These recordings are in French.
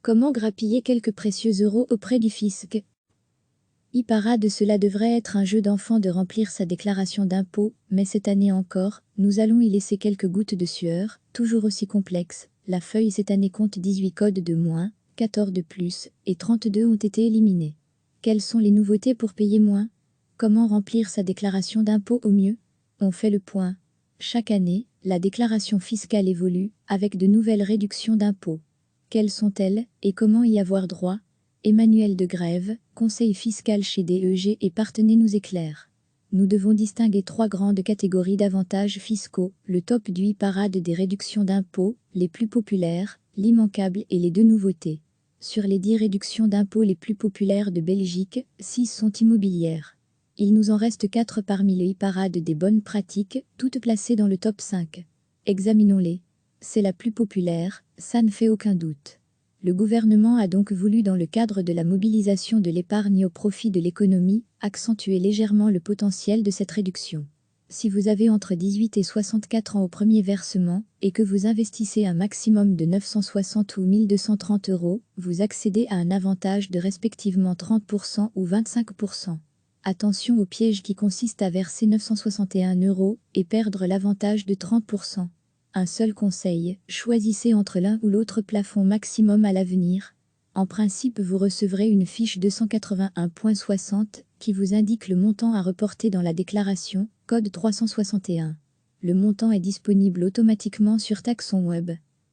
Comment grappiller quelques précieux euros auprès du fisc? E-Parade, cela devrait être un jeu d'enfant de remplir sa déclaration d'impôt, mais cette année encore, nous allons y laisser quelques gouttes de sueur, toujours aussi complexes. La feuille cette année compte 18 codes de moins, 14 de plus, et 32 ont été éliminés. Quelles sont les nouveautés pour payer moins? Comment remplir sa déclaration d'impôt au mieux? On fait le point. Chaque année, la déclaration fiscale évolue, avec de nouvelles réductions d'impôts. Quelles sont-elles, et comment y avoir droit? Emmanuel de Grève, conseiller fiscal chez DEG et Partenay nous éclaire. Nous devons distinguer 3 grandes catégories d'avantages fiscaux, le top du e-Parade des réductions d'impôts, les plus populaires, l'immanquable et les 2 nouveautés. Sur les 10 réductions d'impôts les plus populaires de Belgique, 6 sont immobilières. Il nous en reste 4 parmi les e-Parades des bonnes pratiques, toutes placées dans le top 5. Examinons-les. C'est la plus populaire, ça ne fait aucun doute. Le gouvernement a donc voulu, dans le cadre de la mobilisation de l'épargne au profit de l'économie, accentuer légèrement le potentiel de cette réduction. Si vous avez entre 18 et 64 ans au premier versement, et que vous investissez un maximum de 960 ou 1230 euros, vous accédez à un avantage de respectivement 30% ou 25%. Attention au piège qui consiste à verser 961 euros et perdre l'avantage de 30%. Un seul conseil, choisissez entre l'un ou l'autre plafond maximum à l'avenir. En principe, vous recevrez une fiche 281.60 qui vous indique le montant à reporter dans la déclaration, code 361. Le montant est disponible automatiquement sur Taxon Web.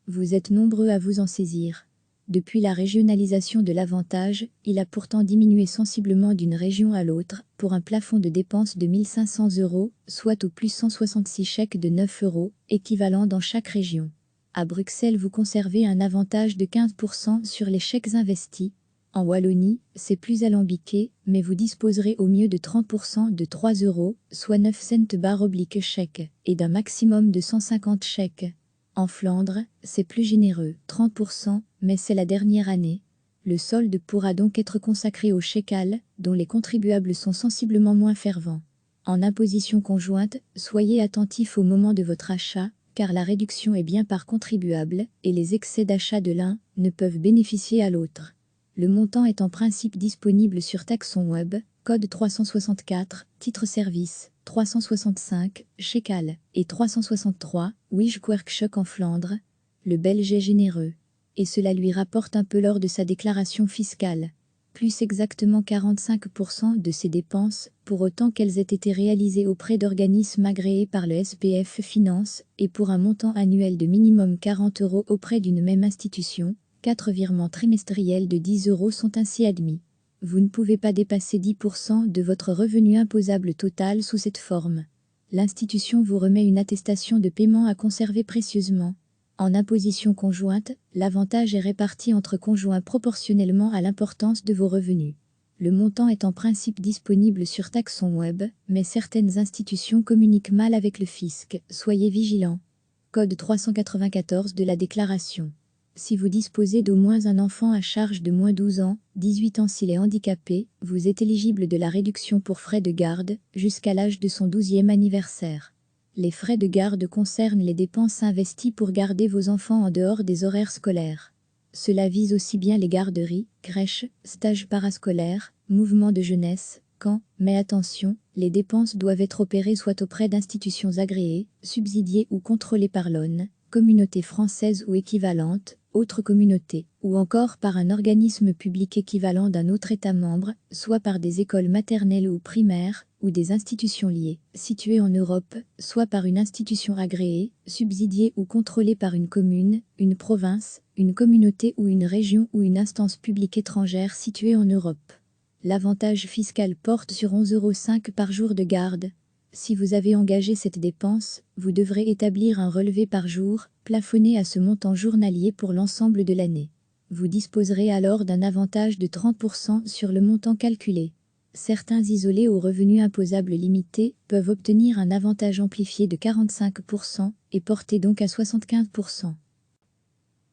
Vous êtes nombreux à vous en saisir. Depuis la régionalisation de l'avantage, il a pourtant diminué sensiblement d'une région à l'autre, pour un plafond de dépenses de 1500 euros, soit au plus 166 chèques de 9 euros, équivalent dans chaque région. À Bruxelles, vous conservez un avantage de 15% sur les chèques investis. En Wallonie, c'est plus alambiqué, mais vous disposerez au mieux de 30% de 3 euros, soit 9 cents chèque, et d'un maximum de 150 chèques. En Flandre, c'est plus généreux, 30%, mais c'est la dernière année. Le solde pourra donc être consacré au chécal, dont les contribuables sont sensiblement moins fervents. En imposition conjointe, soyez attentifs au moment de votre achat, car la réduction est bien par contribuable, et les excès d'achat de l'un ne peuvent bénéficier à l'autre. Le montant est en principe disponible sur Taxon Web, code 364, titre service, 365, Chécal, et 363, Wijkwerkchuk en Flandre. Le Belge est généreux. Et cela lui rapporte un peu lors de sa déclaration fiscale. Plus exactement 45% de ses dépenses, pour autant qu'elles aient été réalisées auprès d'organismes agréés par le SPF Finance, et pour un montant annuel de minimum 40 euros auprès d'une même institution. 4 virements trimestriels de 10 euros sont ainsi admis. Vous ne pouvez pas dépasser 10% de votre revenu imposable total sous cette forme. L'institution vous remet une attestation de paiement à conserver précieusement. En imposition conjointe, l'avantage est réparti entre conjoints proportionnellement à l'importance de vos revenus. Le montant est en principe disponible sur Taxon Web, mais certaines institutions communiquent mal avec le fisc, soyez vigilants. Code 394 de la déclaration. Si vous disposez d'au moins un enfant à charge de moins 12 ans, 18 ans s'il est handicapé, vous êtes éligible de la réduction pour frais de garde, jusqu'à l'âge de son 12e anniversaire. Les frais de garde concernent les dépenses investies pour garder vos enfants en dehors des horaires scolaires. Cela vise aussi bien les garderies, crèches, stages parascolaires, mouvements de jeunesse, camps, mais attention, les dépenses doivent être opérées soit auprès d'institutions agréées, subsidiées ou contrôlées par l'ONU, communauté française ou équivalente, autre communauté, ou encore par un organisme public équivalent d'un autre État membre, soit par des écoles maternelles ou primaires, ou des institutions liées, situées en Europe, soit par une institution agréée, subsidiée ou contrôlée par une commune, une province, une communauté ou une région ou une instance publique étrangère située en Europe. L'avantage fiscal porte sur 11,05 € par jour de garde. Si vous avez engagé cette dépense, vous devrez établir un relevé par jour, plafonné à ce montant journalier pour l'ensemble de l'année. Vous disposerez alors d'un avantage de 30% sur le montant calculé. Certains isolés aux revenus imposables limités peuvent obtenir un avantage amplifié de 45% et porter donc à 75%.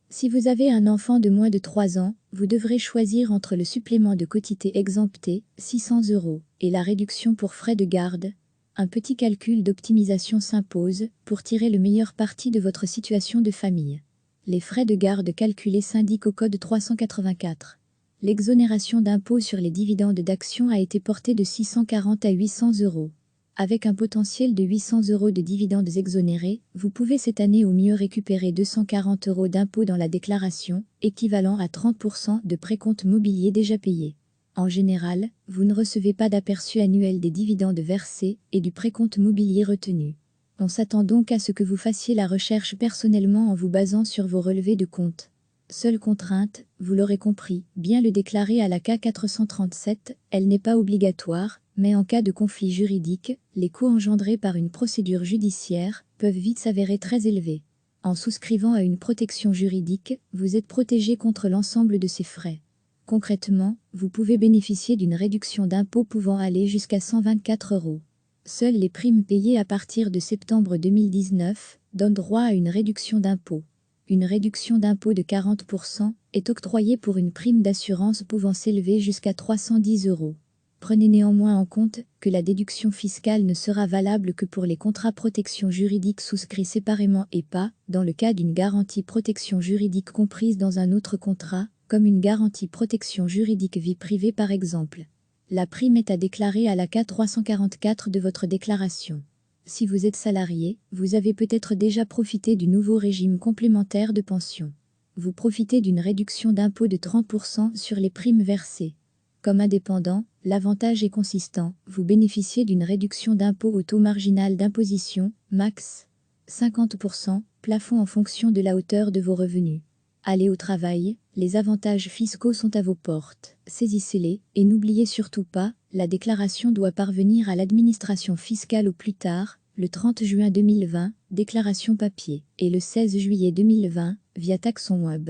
Si vous avez un enfant de moins de 3 ans, vous devrez choisir entre le supplément de quotité exempté, 600 €, et la réduction pour frais de garde. Un petit calcul d'optimisation s'impose pour tirer le meilleur parti de votre situation de famille. Les frais de garde calculés s'indiquent au code 384. L'exonération d'impôt sur les dividendes d'actions a été portée de 640 à 800 €. Avec un potentiel de 800 € de dividendes exonérés, vous pouvez cette année au mieux récupérer 240 € d'impôt dans la déclaration, équivalent à 30% de précompte mobilier déjà payé. En général, vous ne recevez pas d'aperçu annuel des dividendes versés et du précompte mobilier retenu. On s'attend donc à ce que vous fassiez la recherche personnellement en vous basant sur vos relevés de compte. Seule contrainte, vous l'aurez compris, bien le déclarer à la K437, elle n'est pas obligatoire, mais en cas de conflit juridique, les coûts engendrés par une procédure judiciaire peuvent vite s'avérer très élevés. En souscrivant à une protection juridique, vous êtes protégé contre l'ensemble de ces frais. Concrètement, vous pouvez bénéficier d'une réduction d'impôt pouvant aller jusqu'à 124 €. Seules les primes payées à partir de septembre 2019 donnent droit à une réduction d'impôt. Une réduction d'impôt de 40% est octroyée pour une prime d'assurance pouvant s'élever jusqu'à 310 €. Prenez néanmoins en compte que la déduction fiscale ne sera valable que pour les contrats protection juridique souscrits séparément et pas dans le cas d'une garantie protection juridique comprise dans un autre contrat, comme une garantie protection juridique vie privée par exemple. La prime est à déclarer à la K344 de votre déclaration. Si vous êtes salarié, vous avez peut-être déjà profité du nouveau régime complémentaire de pension. Vous profitez d'une réduction d'impôt de 30% sur les primes versées. Comme indépendant, l'avantage est consistant, vous bénéficiez d'une réduction d'impôt au taux marginal d'imposition, max 50%, plafond en fonction de la hauteur de vos revenus. Allez au travail, les avantages fiscaux sont à vos portes, saisissez-les, et n'oubliez surtout pas, la déclaration doit parvenir à l'administration fiscale au plus tard, le 30 juin 2020, déclaration papier, et le 16 juillet 2020, via Taxon Web.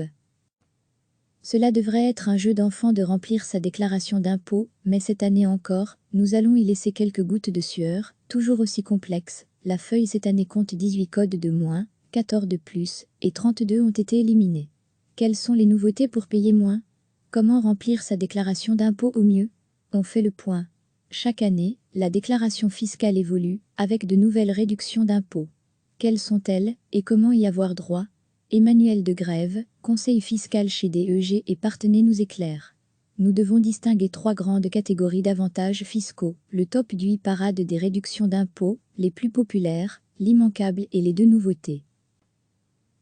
Cela devrait être un jeu d'enfant de remplir sa déclaration d'impôt, mais cette année encore, nous allons y laisser quelques gouttes de sueur, toujours aussi complexes. La feuille cette année compte 18 codes de moins, 14 de plus, et 32 ont été éliminés. Quelles sont les nouveautés pour payer moins? Comment remplir sa déclaration d'impôt au mieux? On fait le point. Chaque année, la déclaration fiscale évolue, avec de nouvelles réductions d'impôts. Quelles sont-elles, et comment y avoir droit? Emmanuel de Grève, conseil fiscal chez DEG et Partenay nous éclaire. Nous devons distinguer 3 grandes catégories d'avantages fiscaux, le top du hit-parade des réductions d'impôts, les plus populaires, l'immanquable et les 2 nouveautés.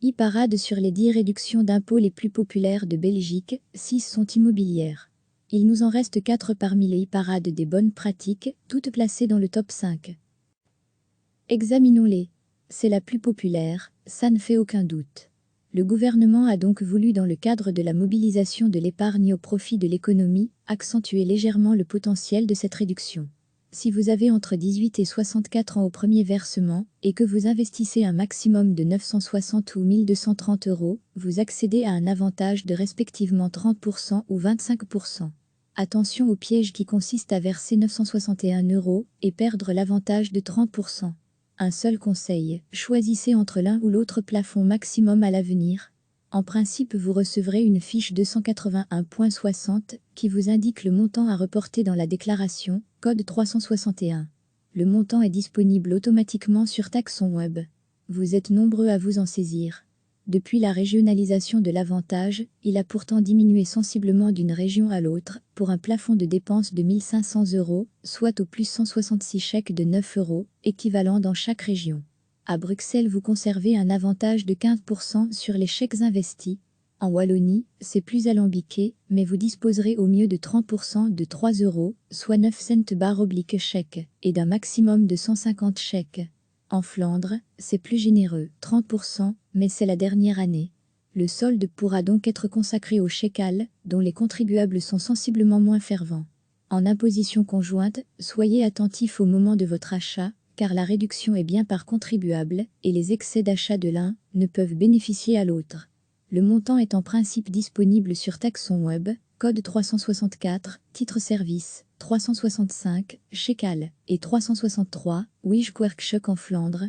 Hit-parade sur les 10 réductions d'impôts les plus populaires de Belgique, 6 sont immobilières. Il nous en reste 4 parmi les hit-parades des bonnes pratiques, toutes placées dans le top 5. Examinons-les. C'est la plus populaire, ça ne fait aucun doute. Le gouvernement a donc voulu, dans le cadre de la mobilisation de l'épargne au profit de l'économie, accentuer légèrement le potentiel de cette réduction. Si vous avez entre 18 et 64 ans au premier versement, et que vous investissez un maximum de 960 ou 1230 €, vous accédez à un avantage de respectivement 30% ou 25%. Attention au piège qui consiste à verser 961 € et perdre l'avantage de 30%. Un seul conseil, choisissez entre l'un ou l'autre plafond maximum à l'avenir. En principe, vous recevrez une fiche 281.60 qui vous indique le montant à reporter dans la déclaration, code 361. Le montant est disponible automatiquement sur Taxon Web. Vous êtes nombreux à vous en saisir. Depuis la régionalisation de l'avantage, il a pourtant diminué sensiblement d'une région à l'autre, pour un plafond de dépenses de 1 500 €, soit au plus 166 chèques de 9 €, équivalent dans chaque région. À Bruxelles, vous conservez un avantage de 15% sur les chèques investis. En Wallonie, c'est plus alambiqué, mais vous disposerez au mieux de 30% de 3 €, soit 9 cents / chèque, et d'un maximum de 150 chèques. En Flandre, c'est plus généreux, 30%, mais c'est la dernière année. Le solde pourra donc être consacré aux chèques, dont les contribuables sont sensiblement moins fervents. En imposition conjointe, soyez attentifs au moment de votre achat, car la réduction est bien par contribuable, et les excès d'achat de l'un ne peuvent bénéficier à l'autre. Le montant est en principe disponible sur Taxon Web, code 364, titre service, 365, Chekal, et 363, Wijkwerkchuk en Flandre.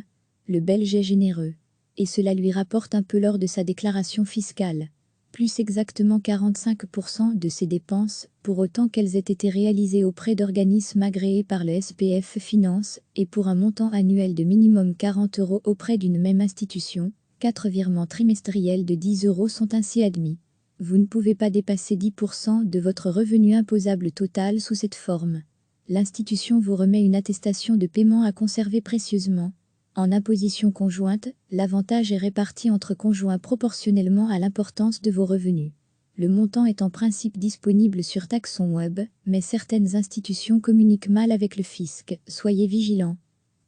Le Belge est généreux. Et cela lui rapporte un peu lors de sa déclaration fiscale. Plus exactement 45% de ses dépenses, pour autant qu'elles aient été réalisées auprès d'organismes agréés par le SPF Finance, et pour un montant annuel de minimum 40 € auprès d'une même institution, 4 virements trimestriels de 10 € sont ainsi admis. Vous ne pouvez pas dépasser 10% de votre revenu imposable total sous cette forme. L'institution vous remet une attestation de paiement à conserver précieusement. En imposition conjointe, l'avantage est réparti entre conjoints proportionnellement à l'importance de vos revenus. Le montant est en principe disponible sur Taxon Web, mais certaines institutions communiquent mal avec le fisc, soyez vigilants.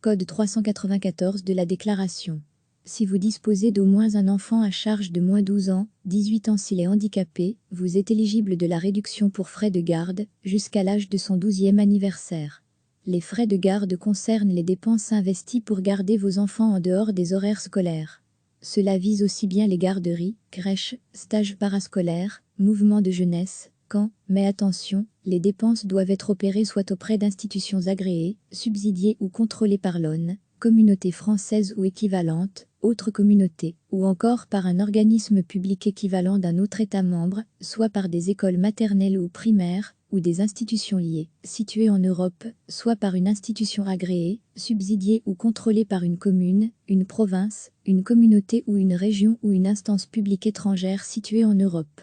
Code 394 de la déclaration. Si vous disposez d'au moins un enfant à charge de moins 12 ans, 18 ans s'il est handicapé, vous êtes éligible de la réduction pour frais de garde, jusqu'à l'âge de son 12e anniversaire. Les frais de garde concernent les dépenses investies pour garder vos enfants en dehors des horaires scolaires. Cela vise aussi bien les garderies, crèches, stages parascolaires, mouvements de jeunesse, camps, mais attention, les dépenses doivent être opérées soit auprès d'institutions agréées, subsidiées ou contrôlées par l'ONU, communauté française ou équivalente, autre communauté, ou encore par un organisme public équivalent d'un autre État membre, soit par des écoles maternelles ou primaires, ou des institutions liées, situées en Europe, soit par une institution agréée, subsidiée ou contrôlée par une commune, une province, une communauté ou une région ou une instance publique étrangère située en Europe.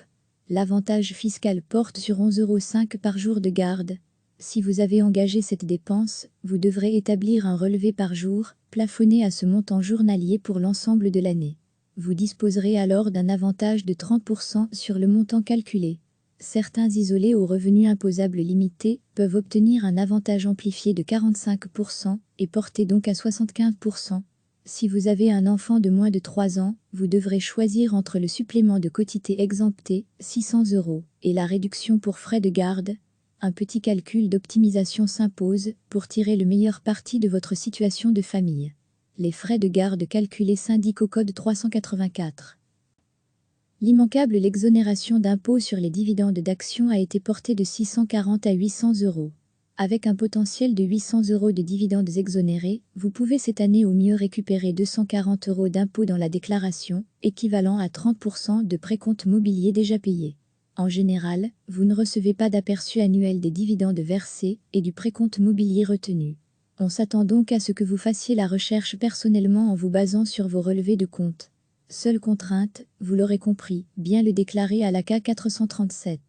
L'avantage fiscal porte sur 11,05 € par jour de garde. Si vous avez engagé cette dépense, vous devrez établir un relevé par jour, plafonné à ce montant journalier pour l'ensemble de l'année. Vous disposerez alors d'un avantage de 30% sur le montant calculé. Certains isolés aux revenus imposables limités peuvent obtenir un avantage amplifié de 45% et porter donc à 75%. Si vous avez un enfant de moins de 3 ans, vous devrez choisir entre le supplément de quotité exempté, 600 €, et la réduction pour frais de garde. Un petit calcul d'optimisation s'impose pour tirer le meilleur parti de votre situation de famille. Les frais de garde calculés s'indiquent au code 384. L'immanquable l'exonération d'impôt sur les dividendes d'actions a été portée de 640 à 800 €. Avec un potentiel de 800 € de dividendes exonérés, vous pouvez cette année au mieux récupérer 240 € d'impôt dans la déclaration, équivalent à 30% de précompte mobilier déjà payé. En général, vous ne recevez pas d'aperçu annuel des dividendes versés et du précompte mobilier retenu. On s'attend donc à ce que vous fassiez la recherche personnellement en vous basant sur vos relevés de compte. Seule contrainte, vous l'aurez compris, bien le déclarer à l'ACA 437.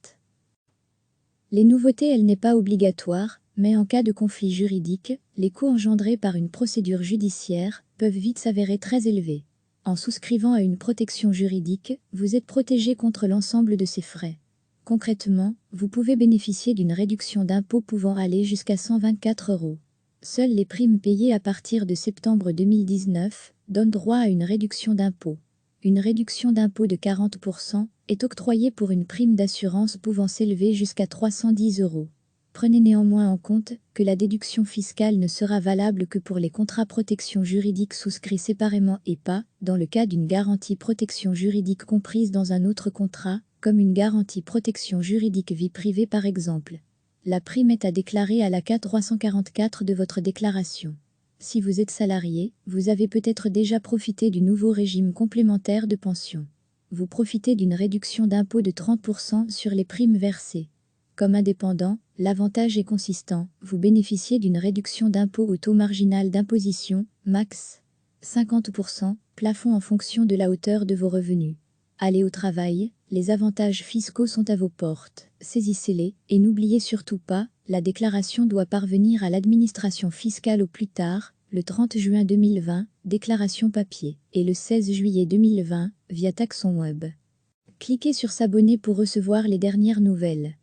Les nouveautés, elle n'est pas obligatoire, mais en cas de conflit juridique, les coûts engendrés par une procédure judiciaire peuvent vite s'avérer très élevés. En souscrivant à une protection juridique, vous êtes protégé contre l'ensemble de ces frais. Concrètement, vous pouvez bénéficier d'une réduction d'impôt pouvant aller jusqu'à 124 €. Seules les primes payées à partir de septembre 2019 donnent droit à une réduction d'impôt. Une réduction d'impôt de 40% est octroyée pour une prime d'assurance pouvant s'élever jusqu'à 310 €. Prenez néanmoins en compte que la déduction fiscale ne sera valable que pour les contrats protection juridique souscrits séparément et pas dans le cas d'une garantie protection juridique comprise dans un autre contrat, comme une garantie protection juridique vie privée par exemple. La prime est à déclarer à l'ACA 344 de votre déclaration. Si vous êtes salarié, vous avez peut-être déjà profité du nouveau régime complémentaire de pension. Vous profitez d'une réduction d'impôt de 30% sur les primes versées. Comme indépendant, l'avantage est consistant, vous bénéficiez d'une réduction d'impôt au taux marginal d'imposition, max 50%, plafond en fonction de la hauteur de vos revenus. Allez au travail, les avantages fiscaux sont à vos portes, saisissez-les, et n'oubliez surtout pas, la déclaration doit parvenir à l'administration fiscale au plus tard, le 30 juin 2020, déclaration papier, et le 16 juillet 2020, via Taxon Web. Cliquez sur s'abonner pour recevoir les dernières nouvelles.